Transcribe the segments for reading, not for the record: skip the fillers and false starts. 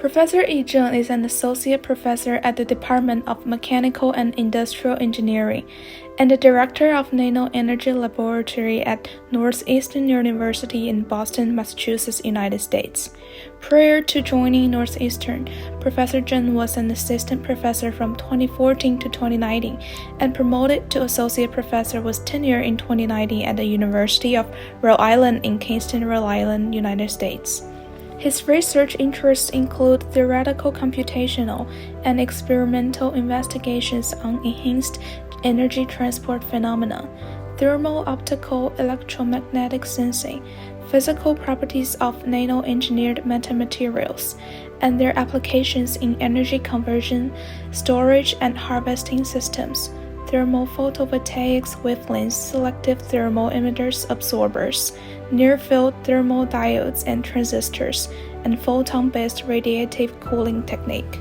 Professor Yi Zheng is an associate professor at the Department of Mechanical and Industrial Engineering and the director of Nano Energy Laboratory at Northeastern University in Boston, Massachusetts, United States. Prior to joining Northeastern, Professor Zheng was an assistant professor from 2014 to 2019 and promoted to associate professor with tenure in 2019 at the University of Rhode Island in Kingston, Rhode Island, United States. His research interests include theoretical computational and experimental investigations on enhanced energy transport phenomena, thermal optical electromagnetic sensing, physical properties of nano-engineered metamaterials, and their applications in energy conversion, storage and harvesting systems, thermal photovoltaics wavelengths, selective thermal emitters absorbers, near-field thermal diodes and transistors, and photon-based radiative cooling technique.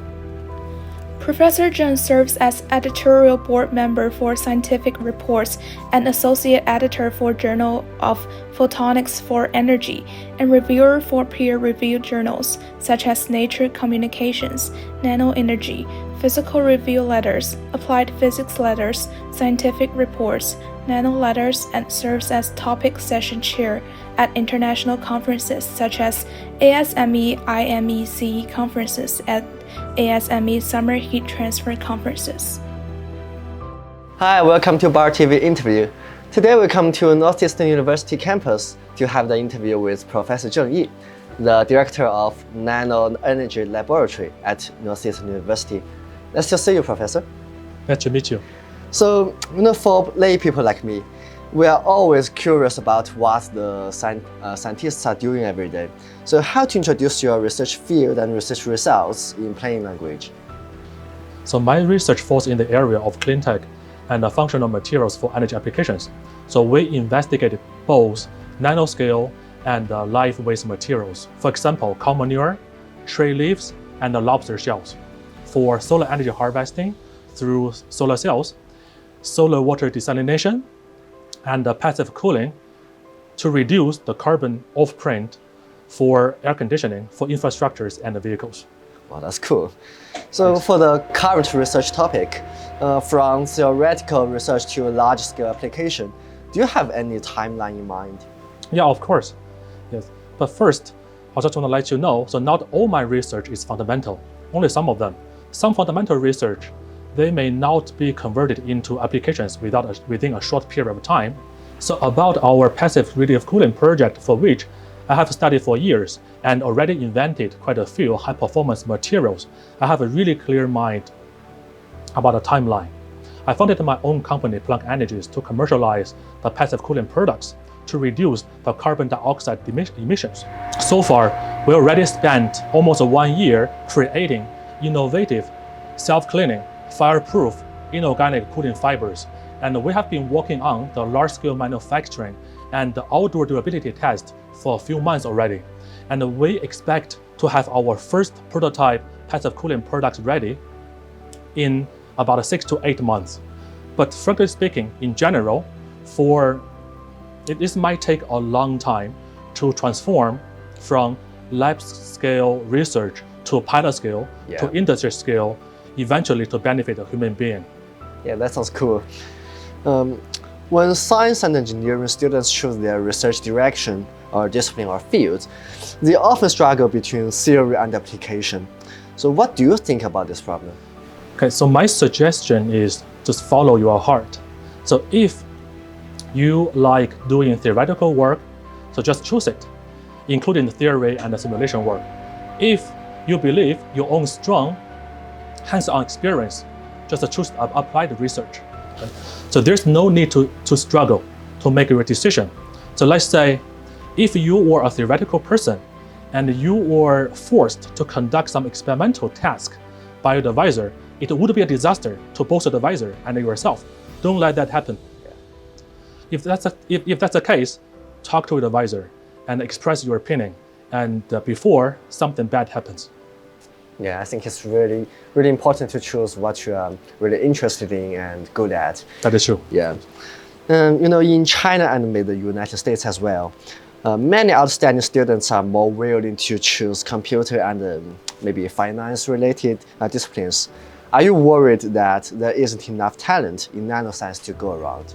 Professor Zheng serves as editorial board member for Scientific Reports and associate editor for Journal of Photonics for Energy and reviewer for peer-reviewed journals such as Nature Communications, Nano Energy, Physical Review Letters, Applied Physics Letters, Scientific Reports, Nano Letters, and serves as topic session chair at international conferences such as ASME IMECE conferences at ASME Summer Heat Transfer Conferences. Hi, welcome to Bar TV interview. Today we come to Northeastern University campus to have the interview with Professor Zheng Yi, the director of Nano Energy Laboratory at Northeastern University. Nice to see you, Professor. Nice to meet you. So, for lay people like me, we are always curious about what the scientists are doing every day. So how to introduce your research field and research results in plain language? So my research falls in the area of clean tech and functional materials for energy applications. So we investigated both nanoscale and live waste materials. For example, cow manure, tree leaves, and lobster shells. For solar energy harvesting through solar cells, solar water desalination, and passive cooling to reduce the carbon footprint for air conditioning for infrastructures and vehicles. Wow, that's cool. So for the current research topic, from theoretical research to large-scale application, do you have any timeline in mind? Yeah, of course. Yes. But first, I just want to let you know, so not all my research is fundamental, only some of them. Some fundamental research, they may not be converted into applications within a short period of time. So about our passive radiative cooling project, for which I have studied for years and already invented quite a few high-performance materials, I have a really clear mind about a timeline. I founded my own company, Plunk Energies, to commercialize the passive cooling products to reduce the carbon dioxide emissions. So far, we already spent almost 1 year creating innovative, self-cleaning, fireproof inorganic cooling fibers, and we have been working on the large-scale manufacturing and the outdoor durability test for a few months already. And we expect to have our first prototype passive cooling products ready in about 6 to 8 months. But frankly speaking, in general, this might take a long time to transform from lab scale research to pilot scale to industry scale, eventually to benefit a human being. Yeah, that sounds cool. When science and engineering students choose their research direction or discipline or field, they often struggle between theory and application. So what do you think about this problem? Okay, so my suggestion is just follow your heart. So if you like doing theoretical work, so just choose it, including the theory and the simulation work. If you believe you own strong hands-on experience, just choose applied research. Okay? So there's no need to struggle to make your decision. So let's say if you were a theoretical person and you were forced to conduct some experimental task by your advisor, it would be a disaster to both the advisor and yourself. Don't let that happen. If that's the case, talk to your advisor and express your opinion, and before something bad happens. Yeah, I think it's really, really important to choose what you are really interested in and good at. That is true. Yeah. In China and maybe the United States as well, many outstanding students are more willing to choose computer and maybe finance-related disciplines. Are you worried that there isn't enough talent in nanoscience to go around?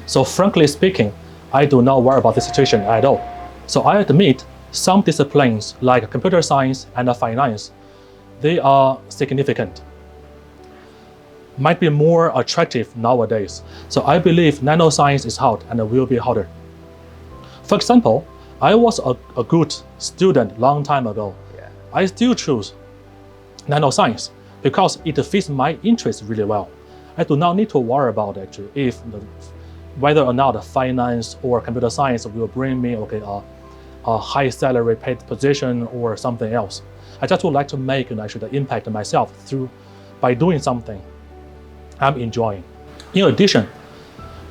So frankly speaking, I do not worry about this situation at all. So I admit some disciplines like computer science and finance, they are significant, might be more attractive nowadays. So I believe nanoscience is hot and will be hotter. For example, I was a good student long time ago. Yeah. I still choose nanoscience because it fits my interest really well. I do not need to worry about actually whether or not finance or computer science will bring me a high salary paid position or something else. I just would like to make the impact myself by doing something I'm enjoying. In addition,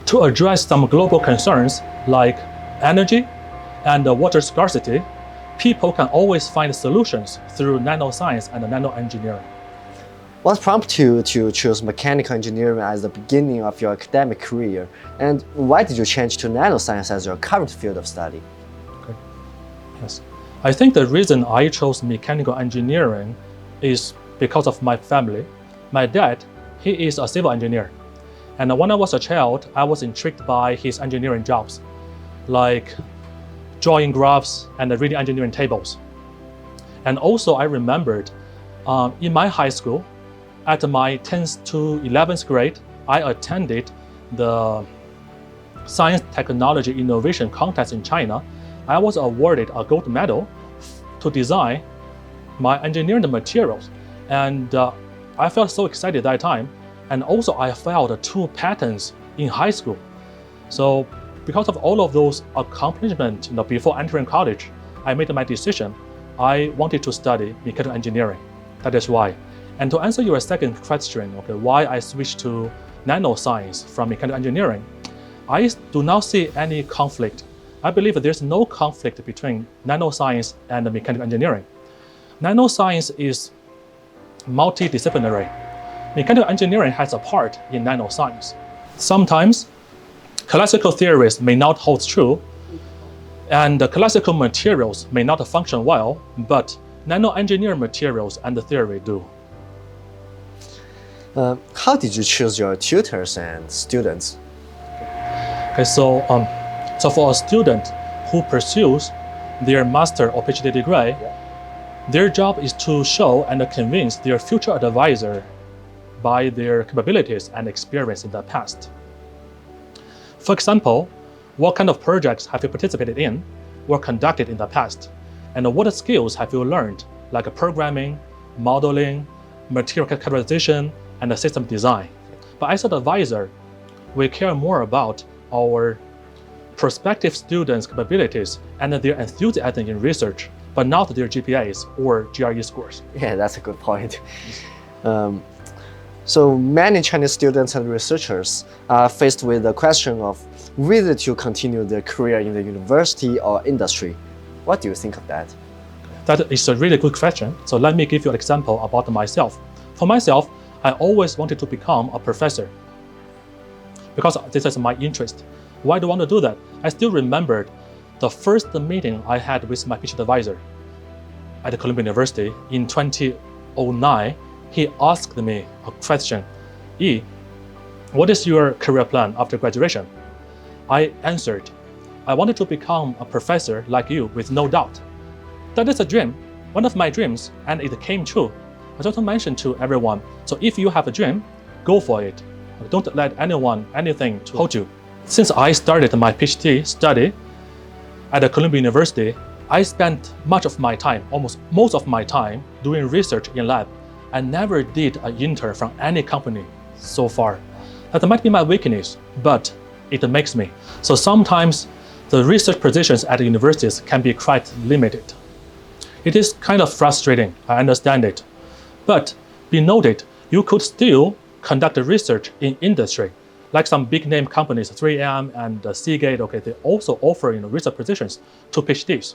to address some global concerns like energy and water scarcity, people can always find solutions through nanoscience and nanoengineering. What prompted you to choose mechanical engineering as the beginning of your academic career? And why did you change to nanoscience as your current field of study? Okay. Yes. I think the reason I chose mechanical engineering is because of my family. My dad, he is a civil engineer. And when I was a child, I was intrigued by his engineering jobs, like drawing graphs and reading engineering tables. And also I remembered in my high school, at my 10th to 11th grade, I attended the Science Technology Innovation Contest in China. I was awarded a gold medal to design my engineering materials. And I felt so excited at that time. And also I filed 2 patents in high school. So because of all of those accomplishments before entering college, I made my decision. I wanted to study mechanical engineering. That is why. And to answer your second question, why I switched to nanoscience from mechanical engineering, I do not see any conflict. I believe that there's no conflict between nanoscience and mechanical engineering. Nanoscience is multidisciplinary. Mechanical engineering has a part in nanoscience. Sometimes classical theories may not hold true, and the classical materials may not function well, but nanoengineered materials and the theory do. How did you choose your tutors and students? Okay, so for a student who pursues their master or PhD degree, their job is to show and convince their future advisor by their capabilities and experience in the past. For example, what kind of projects have you participated in or conducted in the past? And what skills have you learned, like programming, modeling, material characterization, and system design? But as an advisor, we care more about our prospective students' capabilities and their enthusiasm in research, but not their GPAs or GRE scores. Yeah, that's a good point. So many Chinese students and researchers are faced with the question of whether to continue their career in the university or industry. What do you think of that? That is a really good question. So let me give you an example about myself. For myself, I always wanted to become a professor because this is my interest. Why do I want to do that? I still remembered the first meeting I had with my PhD advisor at Columbia University in 2009. He asked me a question. What is your career plan after graduation? I answered, I wanted to become a professor like you with no doubt. That is a dream, one of my dreams, and it came true. I just want to mention to everyone, so if you have a dream, go for it. Don't let anything to hold you. Since I started my PhD study at Columbia University, I spent much of my time, almost most of my time, doing research in lab. I never did an intern from any company so far. That might be my weakness, but it makes me. So sometimes the research positions at universities can be quite limited. It is kind of frustrating, I understand it. But be noted, you could still conduct research in industry, like some big name companies, 3M and Seagate, they also offer research positions to PhDs.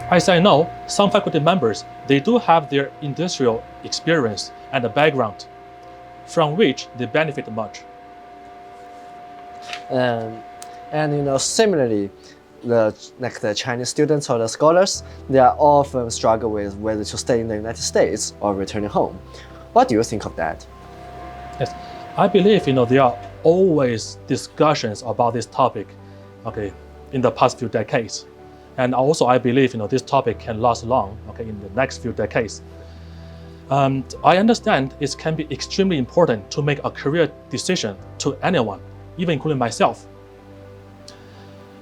As I know, some faculty members, they do have their industrial experience and a background from which they benefit much. And similarly, the Chinese students or the scholars, they are often struggle with whether to stay in the United States or returning home. What do you think of that? Yes, I believe there are always discussions about this topic, in the past few decades, and also I believe this topic can last long, in the next few decades. I understand it can be extremely important to make a career decision to anyone, even including myself.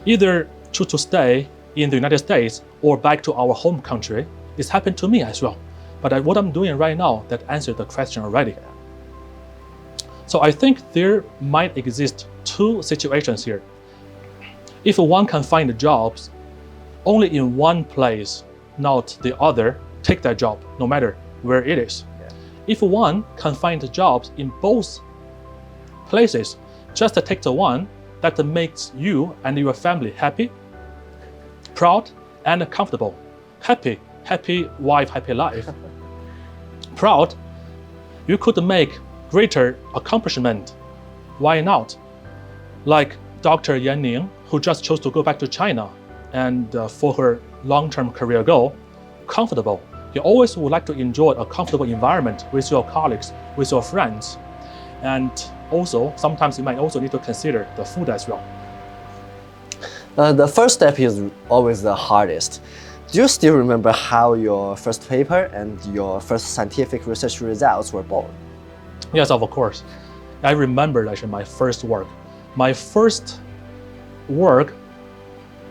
Either choose to stay in the United States or back to our home country. It's happened to me as well. But what I'm doing right now, that answered the question already. So I think there might exist two situations here. If one can find jobs only in one place, not the other, take that job, no matter where it is. If one can find jobs in both places, just take the one that makes you and your family happy, proud, and comfortable. Happy wife, happy life. Proud, you could make greater accomplishment. Why not? Like Dr. Yan Ning, who just chose to go back to China and for her long-term career goal, comfortable. You always would like to enjoy a comfortable environment with your colleagues, with your friends. And also, sometimes you might also need to consider the food as well. The first step is always the hardest. Do you still remember how your first paper and your first scientific research results were born? Yes, of course. I remember actually my first work. My first work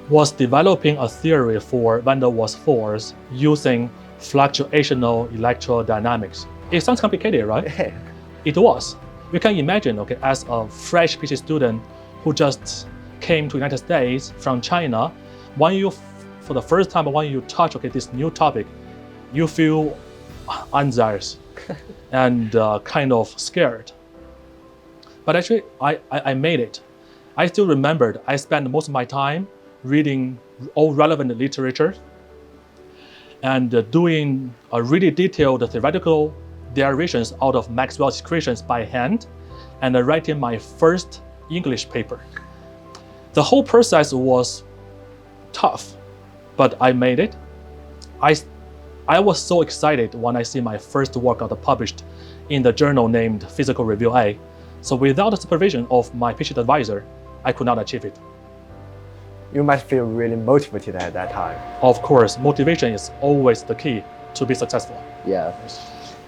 was developing a theory for van der Waals force using fluctuational electrodynamics. It sounds complicated, right? It was. You can imagine, as a fresh PhD student who just came to the United States from China, for the first time, when you touch this new topic, you feel anxious and kind of scared. But actually, I made it. I still remembered I spent most of my time reading all relevant literature and doing a really detailed theoretical derivations out of Maxwell's equations by hand and writing my first English paper. The whole process was tough, but I made it. I was so excited when I see my first work got published in the journal named Physical Review A. So without the supervision of my PhD advisor, I could not achieve it. You might feel really motivated at that time. Of course, motivation is always the key to be successful. Yeah.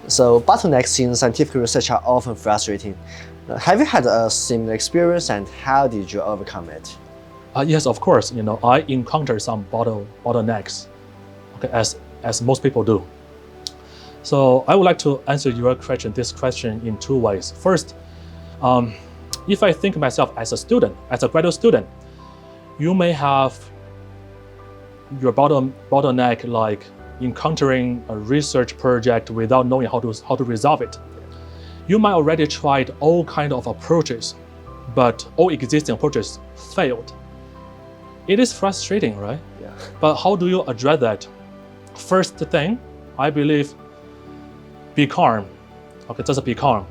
So bottlenecks in scientific research are often frustrating. Have you had a similar experience and how did you overcome it? Yes, of course. I encountered some bottlenecks, as most people do. So I would like to answer this question in two ways. First, if I think myself as a student, as a graduate student, you may have your bottleneck like encountering a research project without knowing how to resolve it. You might already tried all kinds of approaches, but all existing approaches failed. It is frustrating, right? Yeah. But how do you address that? First thing, I believe, be calm. Just be calm.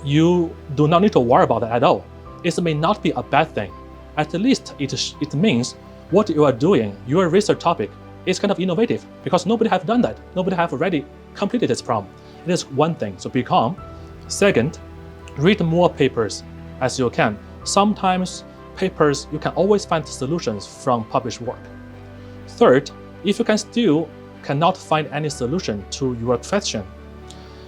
You do not need to worry about that at all. It may not be a bad thing. At least it means what you are doing, your research topic, is kind of innovative because nobody have done that. Nobody have already completed this problem. It is one thing, so be calm. Second, read more papers as you can. Sometimes papers, you can always find solutions from published work. Third, if you still cannot find any solution to your question,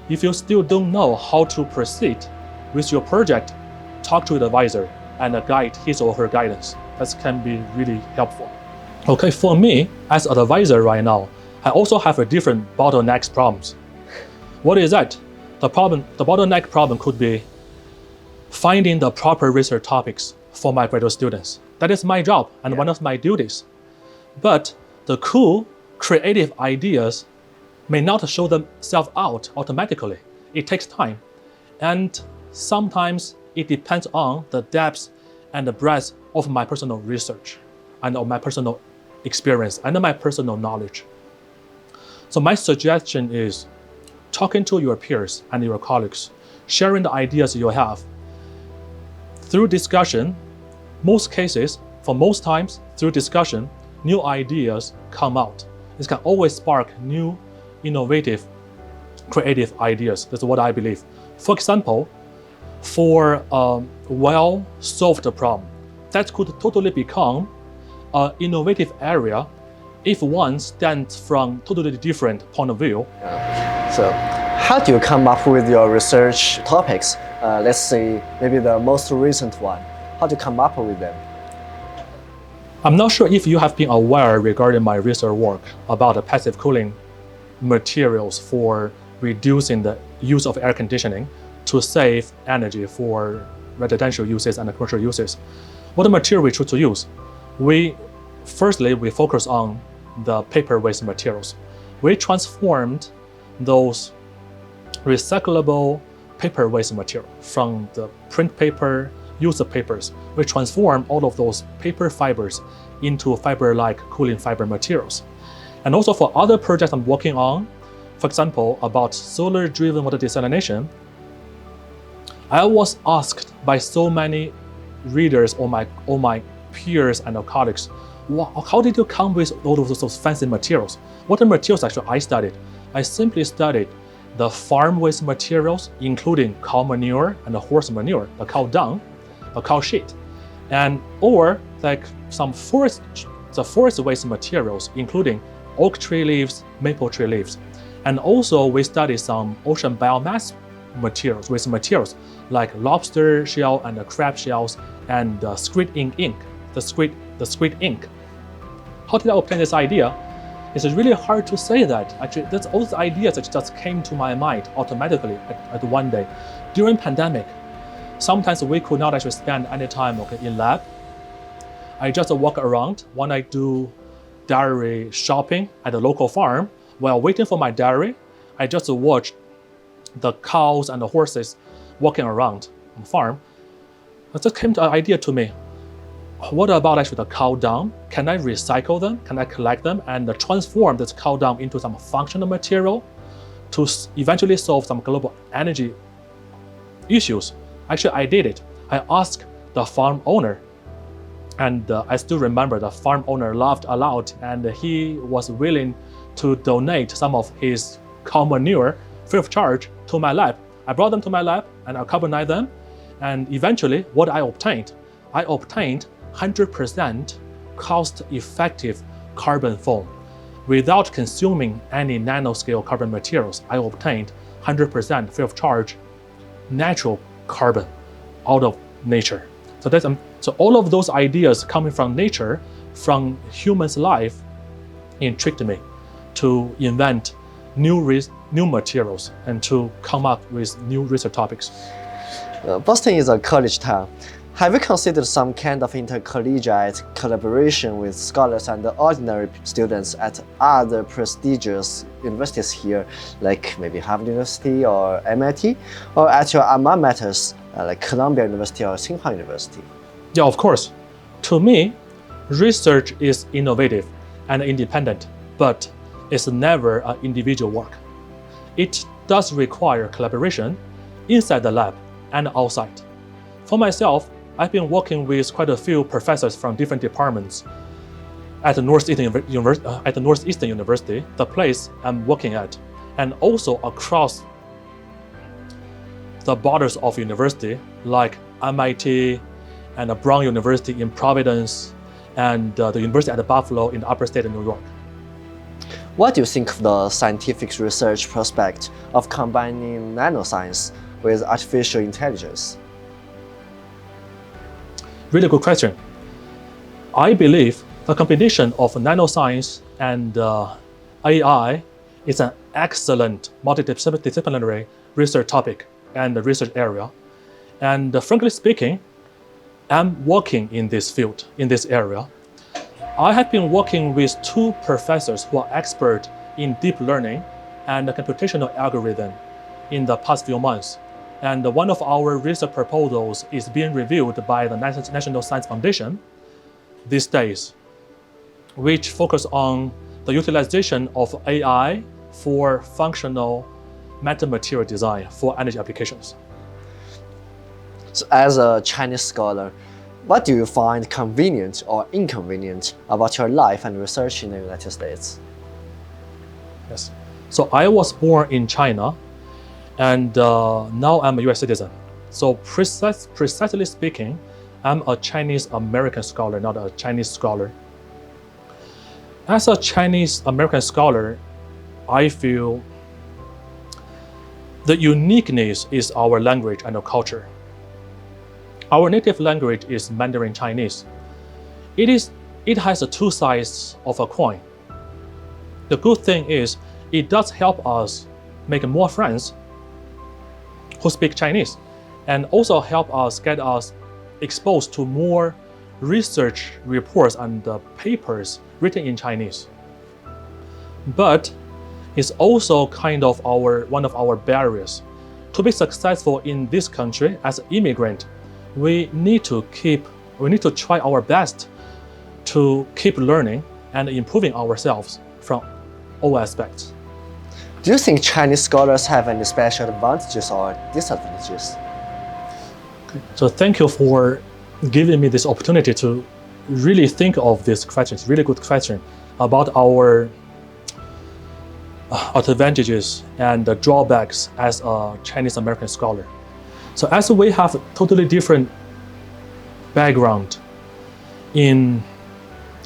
if you still don't know how to proceed with your project, talk to the advisor and guide his or her guidance. That can be really helpful. For me, as an advisor right now, I also have a different bottleneck problems. What is that? The bottleneck problem could be finding the proper research topics for my graduate students. That is my job and one of my duties. But the cool, creative ideas may not show themselves out automatically. It takes time. And sometimes it depends on the depth and the breadth of my personal research and of my personal experience and my personal knowledge. So my suggestion is talking to your peers and your colleagues, sharing the ideas you have. Through discussion, most cases, For most times, through discussion, new ideas come out. This can always spark new, innovative, creative ideas. That's what I believe. For example, for a well-solved problem, that could totally become an innovative area if one stands from totally different point of view. So, how do you come up with your research topics? Let's say maybe the most recent one. How do you come up with them? I'm not sure if you have been aware regarding my research work about the passive cooling materials for reducing the use of air conditioning to save energy for residential uses and commercial uses. What material we choose to use? Firstly, we focus on the paper waste materials. We transformed those recyclable paper waste material from the print paper, used papers. We transform all of those paper fibers into fiber-like cooling fiber materials. And also for other projects I'm working on, for example, about solar-driven water desalination, I was asked by so many readers or my peers and colleagues, how did you come with all of those fancy materials? What are materials actually I studied? I simply studied the farm waste materials, including cow manure and horse manure, the cow dung, the cow shit, or like some forest waste materials, including oak tree leaves, maple tree leaves. And also we studied some ocean biomass waste materials like lobster shell and crab shells and squid ink. The squid ink. How did I obtain this idea? It's really hard to say that. Actually, that's all the ideas that just came to my mind automatically at one day. During pandemic, sometimes we could not actually spend any time in lab. I just walk around when I do dairy shopping at a local farm. While waiting for my dairy, I just watch the cows and the horses walking around the farm. It just came to an idea to me. What about actually the cow dung? Can I recycle them? Can I collect them and transform this cow dung into some functional material to eventually solve some global energy issues? Actually, I did it. I asked the farm owner, and I still remember the farm owner laughed aloud, and he was willing to donate some of his cow manure free of charge to my lab. I brought them to my lab and I carbonized them, and eventually what I obtained 100% cost-effective carbon foam. Without consuming any nanoscale carbon materials, I obtained 100% free of charge natural carbon out of nature. So all of those ideas coming from nature, from human's life, intrigued me to invent new materials and to come up with new research topics. Boston is a college town. Have you considered some kind of intercollegiate collaboration with scholars and ordinary students at other prestigious universities here, like maybe Harvard University or MIT, or at your alma maters like Columbia University or Tsinghua University? Yeah, of course. To me, research is innovative and independent, but it's never an individual work. It does require collaboration inside the lab and outside. For myself, I've been working with quite a few professors from different departments at the Northeastern University, the place I'm working at, and also across the borders of university, like MIT and Brown University in Providence, and the University at Buffalo in the upper state of New York. What do you think of the scientific research prospect of combining nanoscience with artificial intelligence? Really good question. I believe the combination of nanoscience and AI is an excellent multidisciplinary research topic and research area. And frankly speaking, I'm working in this field, in this area. I have been working with two professors who are expert in deep learning and computational algorithm in the past few months. And one of our research proposals is being reviewed by the National Science Foundation these days, which focus on the utilization of AI for functional metamaterial design for energy applications. So as a Chinese scholar, what do you find convenient or inconvenient about your life and research in the United States? Yes. So I was born in China, and now I'm a US citizen. So precisely speaking, I'm a Chinese American scholar, not a Chinese scholar. As a Chinese American scholar, I feel the uniqueness is our language and our culture. Our native language is Mandarin Chinese. It has the two sides of a coin. The good thing is it does help us make more friends who speak Chinese, and also help us get us exposed to more research reports and papers written in Chinese. But it's also kind of one of our barriers. To be successful in this country as an immigrant, we need to try our best to keep learning and improving ourselves from all aspects. Do you think Chinese scholars have any special advantages or disadvantages? So thank you for giving me this opportunity to really think of this question. It's a really good question about our advantages and the drawbacks as a Chinese American scholar. So as we have a totally different background in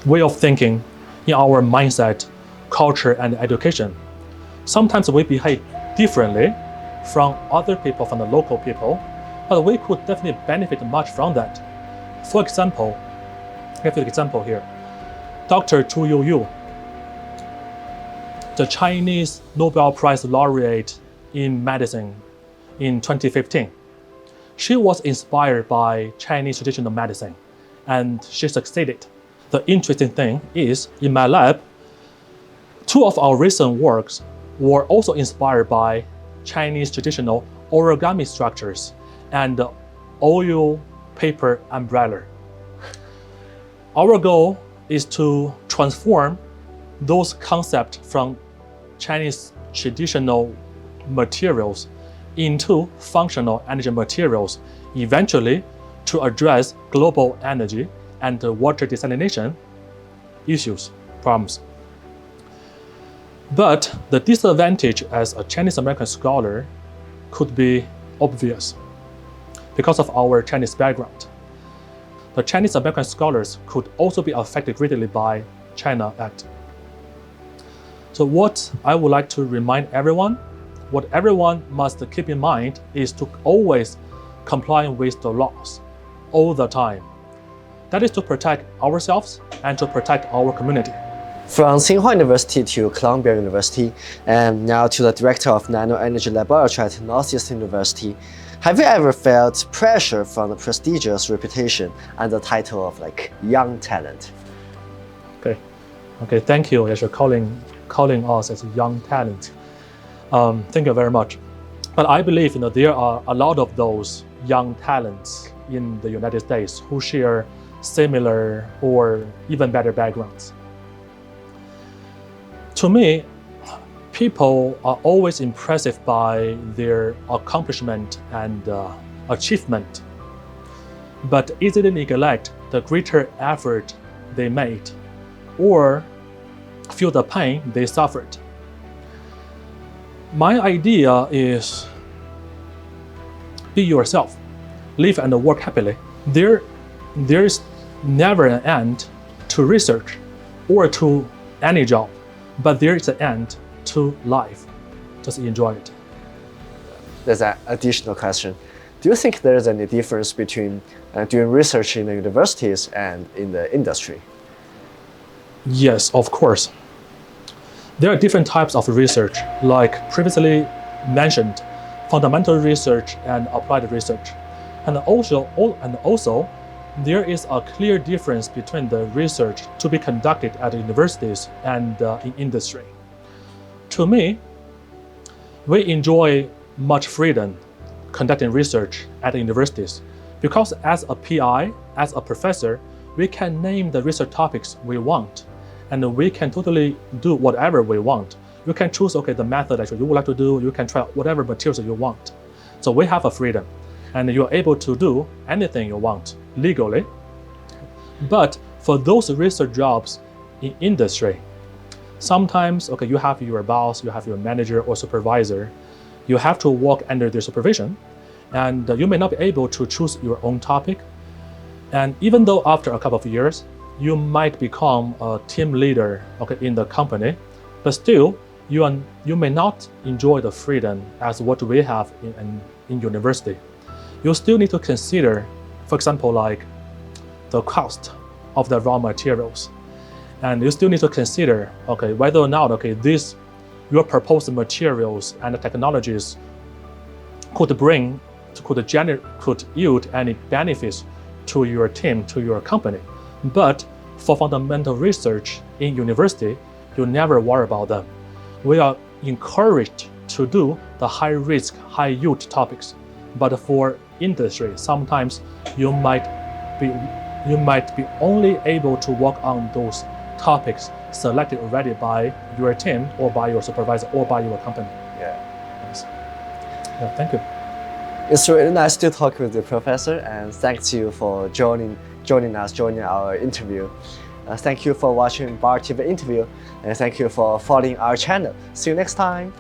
way of thinking, in our mindset, culture, and education, sometimes we behave differently from other people, from the local people, but we could definitely benefit much from that. For example, I give you an example here. Dr. Chu Yu, the Chinese Nobel Prize laureate in medicine in 2015. She was inspired by Chinese traditional medicine, and she succeeded. The interesting thing is, in my lab, two of our recent works were also inspired by Chinese traditional origami structures and oil paper umbrella. Our goal is to transform those concepts from Chinese traditional materials into functional energy materials, eventually to address global energy and water desalination issues, problems. But the disadvantage as a Chinese American scholar could be obvious because of our Chinese background. The Chinese American scholars could also be affected greatly by China Act. So what I would like to remind everyone, what everyone must keep in mind is to always comply with the laws all the time. That is to protect ourselves and to protect our community. From Tsinghua University to Columbia University, and now to the director of Nano Energy Laboratory at Northeastern University, have you ever felt pressure from the prestigious reputation and the title of young talent? Okay, thank you. Yes, you're calling us as a young talent. Thank you very much. But I believe there are a lot of those young talents in the United States who share similar or even better backgrounds. To me, people are always impressed by their accomplishment and achievement, but easily neglect the greater effort they made or feel the pain they suffered. My idea is be yourself, live and work happily. There is never an end to research or to any job, but there is an end to life. Just enjoy it. There's an additional question. Do you think there's any difference between doing research in the universities and in the industry? Yes, of course. There are different types of research, like previously mentioned, fundamental research and applied research. And also, there is a clear difference between the research to be conducted at universities and in industry. To me, we enjoy much freedom conducting research at universities because as a PI, as a professor, we can name the research topics we want, and we can totally do whatever we want. You can choose, the method that you would like to do, you can try whatever materials you want. So we have a freedom, and you're able to do anything you want legally But for those research jobs in industry, sometimes, you have your boss, you have your manager or supervisor, you have to work under their supervision, and you may not be able to choose your own topic. And even though after a couple of years, you might become a team leader, in the company, but still, you may not enjoy the freedom as what we have in university. You still need to consider, for example, like the cost of the raw materials. And you still need to consider, whether or not, your proposed materials and the technologies could yield any benefits to your team, to your company. But for fundamental research in university, you never worry about them. We are encouraged to do the high-risk, high-yield topics. But for industry, sometimes you might be only able to work on those topics selected already by your team or by your supervisor or by your company. Yeah. Yes. Yeah, thank you. It's really nice to talk with the professor, and thanks you for joining our interview. Thank you for watching Bar TV interview, and thank you for following our channel. See you next time.